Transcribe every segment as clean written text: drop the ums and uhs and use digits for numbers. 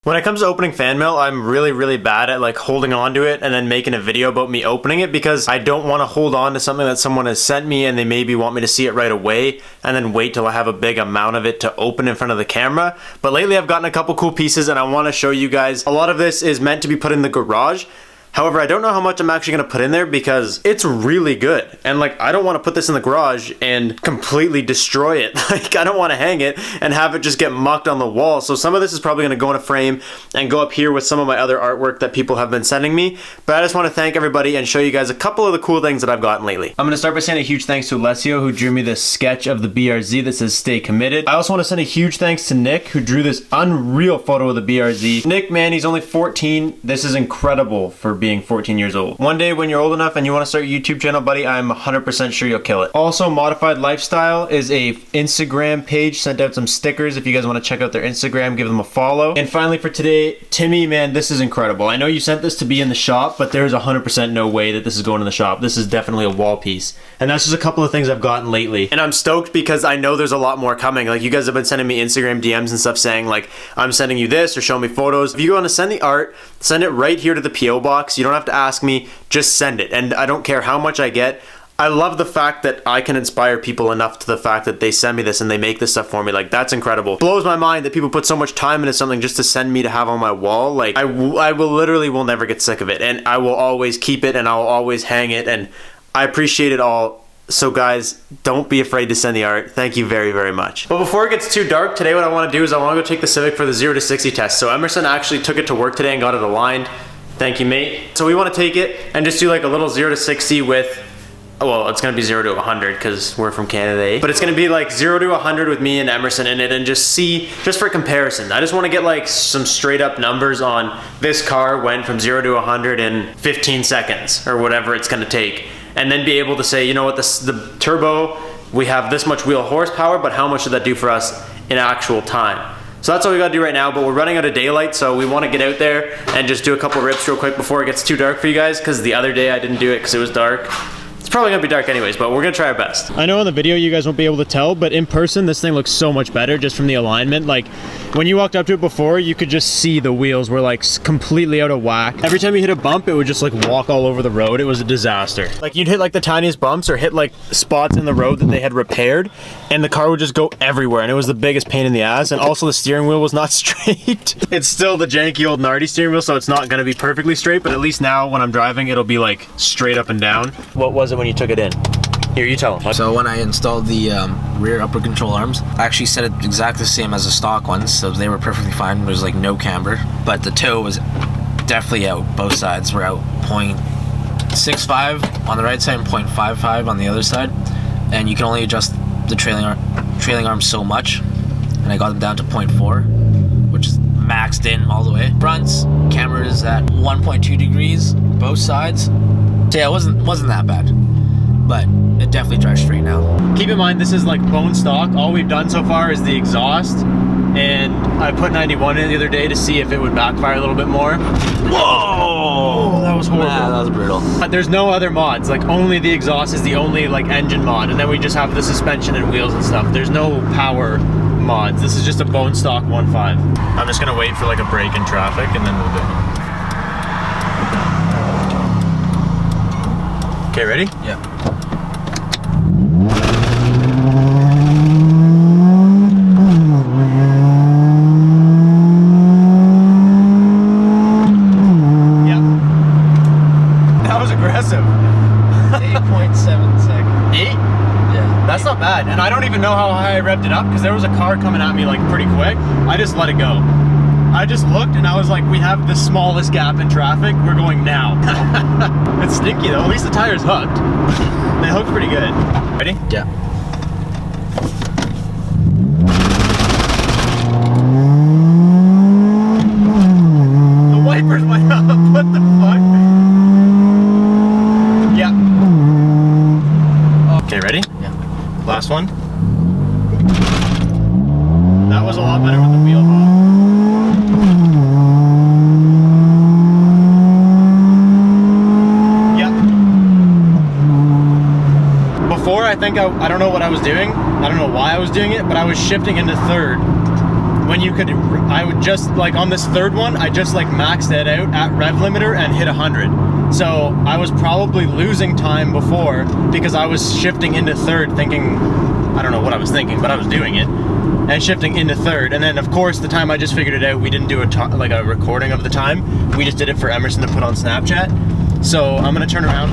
When it comes to opening fan mail, I'm really bad at like holding on to it and then making a video about me opening it because I don't want to hold on to something that someone has sent me and they maybe want me to see it right away and then wait till I have a big amount of it to open in front of the camera. But lately I've gotten a couple cool pieces and I want to show you guys. A lot of this is meant to be put in the garage. However, I don't know how much I'm actually going to put in there because it's really good. And like, I don't want to put this in the garage and completely destroy it. Like, I don't want to hang it and have it just get mucked on the wall. So some of this is probably going to go in a frame and go up here with some of my other artwork that people have been sending me. But I just want to thank everybody and show you guys a couple of the cool things that I've gotten lately. I'm going to start by saying a huge thanks to Alessio who drew me this sketch of the BRZ that says stay committed. I also want to send a huge thanks to Nick who drew this unreal photo of the BRZ. Nick, man, he's only 14. This is incredible for being 14 years old. One day when you're old enough and you want to start a YouTube channel, buddy, I'm 100% sure you'll kill it. Also, Modified Lifestyle is a Instagram page, sent out some stickers. If you guys want to check out their Instagram, give them a follow. And finally for today, Timmy, man, this is incredible. I know you sent this to be in the shop, but there's 100% no way that this is going in the shop. This is definitely a wall piece. And that's just a couple of things I've gotten lately. And I'm stoked because I know there's a lot more coming. Like, you guys have been sending me Instagram DMs and stuff saying like, I'm sending you this or show me photos. If you want to send the art, send it right here to the PO box. You don't have to ask me, just send it. And I don't care how much I get. I love the fact that I can inspire people enough to the fact that they send me this and they make this stuff for me. Like, that's incredible. Blows my mind that people put so much time into something just to send me to have on my wall. Like, I will literally will never get sick of it, and I will always keep it and I'll always hang it, and I appreciate it all. So guys, don't be afraid to send the art. Thank you very much. But before it gets too dark, today what I want to do is I want to go take the Civic for the 0 to 60 test. So Emerson actually took it to work today and got it aligned. Thank you, mate. So we want to take it and just do like a little 0 to 60 with, well, it's going to be 0 to 100 because we're from Canada, eh? But it's going to be like 0 to 100 with me and Emerson in it and just see, just for comparison. I just want to get like some straight up numbers on this car went from 0 to 100 in 15 seconds or whatever it's going to take. And then be able to say, you know what, the turbo, we have this much wheel horsepower, but how much did that do for us in actual time? So that's all we gotta do right now, but we're running out of daylight, so we wanna get out there and just do a couple rips real quick before it gets too dark for you guys, because the other day I didn't do it because it was dark. It's probably gonna be dark anyways, but we're gonna try our best. I know on the video you guys won't be able to tell, but in person this thing looks so much better just from the alignment. Like, when you walked up to it before, you could just see the wheels were like completely out of whack. Every time you hit a bump, it would just like walk all over the road. It was a disaster. Like, you'd hit like the tiniest bumps or hit like spots in the road that they had repaired, and the car would just go everywhere, and it was the biggest pain in the ass. And also the steering wheel was not straight. It's still the janky old Nardi steering wheel, so it's not gonna be perfectly straight, but at least now when I'm driving, it'll be like straight up and down. What was it when you took it in? Here, you tell them. So when I installed the rear upper control arms, I actually set it exactly the same as the stock ones, so they were perfectly fine. There's like no camber, but the toe was definitely out. Both sides were out 0.65 on the right side and 0.55 on the other side, and you can only adjust the trailing arm so much, and I got them down to 0.4, which is maxed in all the way. Fronts, camera is at 1.2 degrees, both sides. So yeah, it wasn't that bad, but it definitely drives straight now. Keep in mind, this is like bone stock. All we've done so far is the exhaust, and I put 91 in the other day to see if it would backfire a little bit more. Whoa! That was horrible. Yeah, that was brutal. But there's no other mods. Like, only the exhaust is the only like engine mod, and then we just have the suspension and wheels and stuff. There's no power mods. This is just a bone stock 1.5. I'm just gonna wait for like a break in traffic, and then we'll go. Okay, ready? Yeah. That was aggressive. 8.7 seconds. 8? Yeah. That's not bad. And I don't even know how high I revved it up because there was a car coming at me like pretty quick. I just let it go. I just looked and I was like, we have the smallest gap in traffic. We're going now. It's stinky though. At least the tire's hooked. They hooked pretty good. Ready? Yeah. The wipers went up. What the fuck? Yeah. Okay, ready? Yeah. Last one. That was a lot better with the wheel hop. Before, I think I don't know what I was doing. I don't know why I was doing it, but I was shifting into third when you could, I would just like on this third one, I just like maxed it out at rev limiter and hit 100. So I was probably losing time before because I was shifting into third thinking, I don't know what I was thinking, but I was doing it and shifting into third. And then of course the time I just figured it out, we didn't do like a recording of the time. We just did it for Emerson to put on Snapchat. So I'm gonna turn around.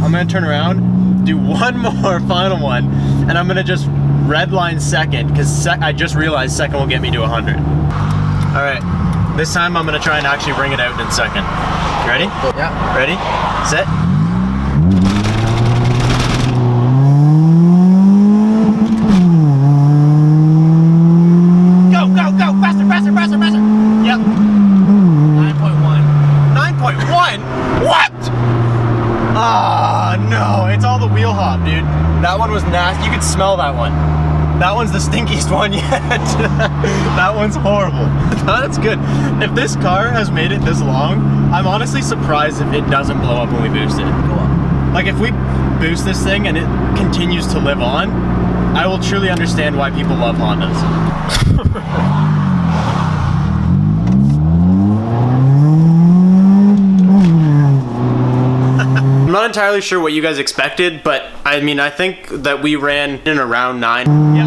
I'm gonna turn around, do one more final one, and I'm gonna just redline second because I just realized second will get me to 100. All right, this time I'm gonna try and actually bring it out in second. You ready? Yeah. Ready, set. Go, go, go, faster, faster, faster, faster. Yep. 9.1. 9.1? What? Ah, no, it's all the wheel hop, dude. That one was nasty. You could smell that one. That one's the stinkiest one yet. That one's horrible. That's good. If this car has made it this long, I'm honestly surprised if it doesn't blow up when we boost it. Go up. Like if we boost this thing and it continues to live on, I will truly understand why people love Hondas. I'm not entirely sure what you guys expected, but I mean, I think that we ran in around 9. Yep.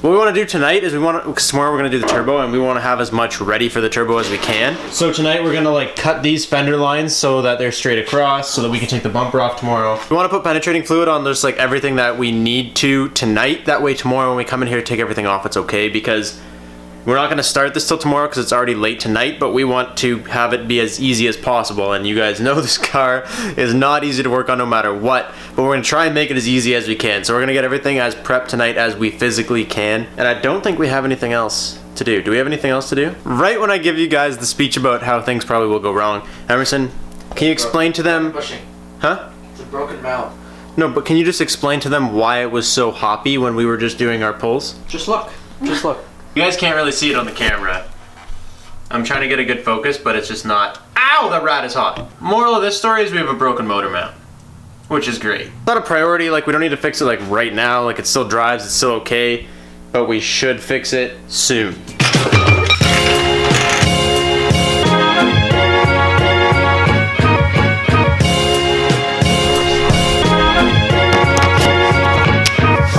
What we want to do tonight is because tomorrow we're going to do the turbo and we want to have as much ready for the turbo as we can. So tonight we're going to like cut these fender lines so that they're straight across so that we can take the bumper off tomorrow. We want to put penetrating fluid on just like everything that we need to tonight. That way tomorrow when we come in here to take everything off, it's okay, because we're not going to start this till tomorrow because it's already late tonight, but we want to have it be as easy as possible. And you guys know this car is not easy to work on no matter what, but we're going to try and make it as easy as we can. So we're going to get everything as prepped tonight as we physically can. And I don't think we have anything else to do. Do we have anything else to do? Right when I give you guys the speech about how things probably will go wrong, Emerson, can you explain to them? Pushing. Huh? It's a broken valve. No, but can you just explain to them why it was so hoppy when we were just doing our pulls? Just look. Just look. You guys can't really see it on the camera. I'm trying to get a good focus, but it's just not. Ow, that rat is hot. Moral of this story is we have a broken motor mount, which is great. It's not a priority, like we don't need to fix it like right now, like it still drives, it's still okay, but we should fix it soon.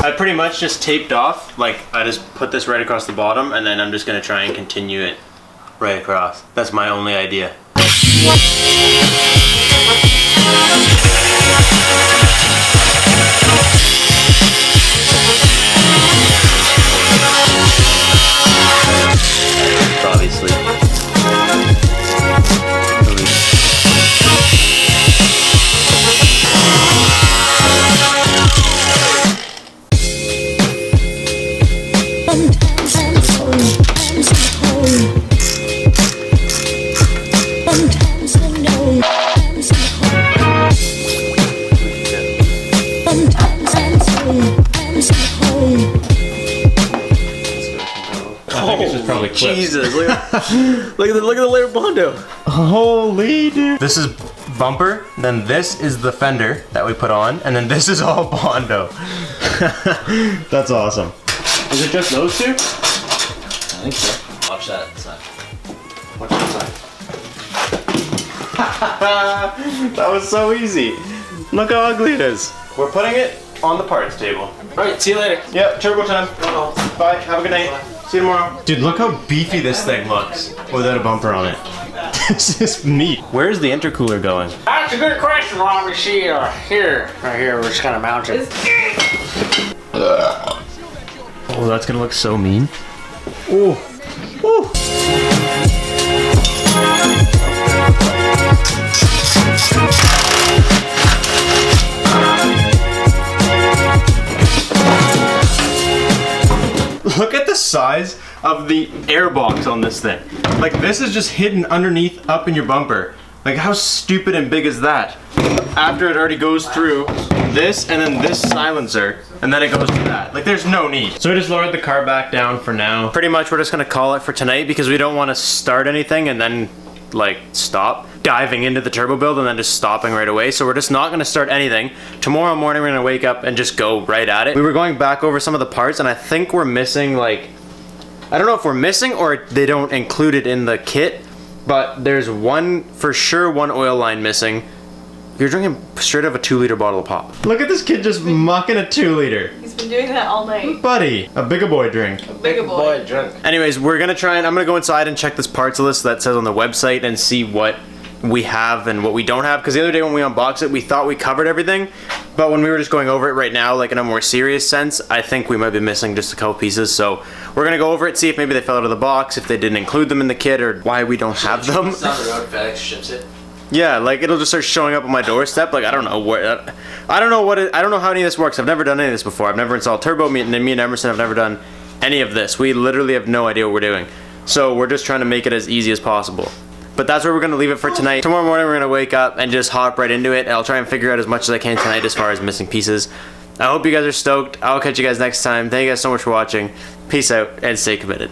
I pretty much just taped off, like I just put this right across the bottom and then I'm just gonna try and continue it right across. That's my only idea. Obviously. Jesus, look at the layer Bondo. Holy dude. This is bumper, then this is the fender that we put on, and then this is all Bondo. That's awesome. Is it just those two? I think so. Watch that side. Watch that side. That was so easy. Look how ugly it is. We're putting it on the parts table. Alright, see you later. Yep, turbo time. Bye, have a good night. See you tomorrow. Dude, look how beefy this thing looks without a bumper on it. This is meat. Where's the intercooler going? That's a good question, Robbie. See, here. Right here, we're just gonna mount it. Oh, that's gonna look so mean. Ooh. Ooh. Look at the size of the air box on this thing. Like, this is just hidden underneath up in your bumper. Like, how stupid and big is that? After it already goes through this and then this silencer, and then it goes to that. Like, there's no need. So we just lowered the car back down for now. Pretty much we're just gonna call it for tonight because we don't want to start anything and then like stop diving into the turbo build and then just stopping right away. So we're just not going to start anything. Tomorrow morning we're going to wake up and just go right at it. We were going back over some of the parts and I think we're missing, like, I don't know if we're missing or they don't include it in the kit, but there's one, for sure, one oil line missing. You're drinking straight out of a 2-liter bottle of pop. Look at this kid just mucking a 2-liter. He's been doing that all night. Buddy, a bigger boy drink. A bigger boy drink. Anyways, we're gonna try and I'm gonna go inside and check this parts list that says on the website and see what we have and what we don't have. Because the other day when we unboxed it, we thought we covered everything, but when we were just going over it right now, like in a more serious sense, I think we might be missing just a couple pieces. So we're gonna go over it, see if maybe they fell out of the box, if they didn't include them in the kit, or why we don't have them. Down the road, FedEx ships it. Yeah, like it'll just start showing up on my doorstep. Like I don't know what, I don't know how any of this works. I've never done any of this before. I've never installed turbo. Me and Emerson have never done any of this. We literally have no idea what we're doing. So we're just trying to make it as easy as possible. But that's where we're gonna leave it for tonight. Tomorrow morning we're gonna wake up and just hop right into it. And I'll try and figure out as much as I can tonight as far as missing pieces. I hope you guys are stoked. I'll catch you guys next time. Thank you guys so much for watching. Peace out and stay committed.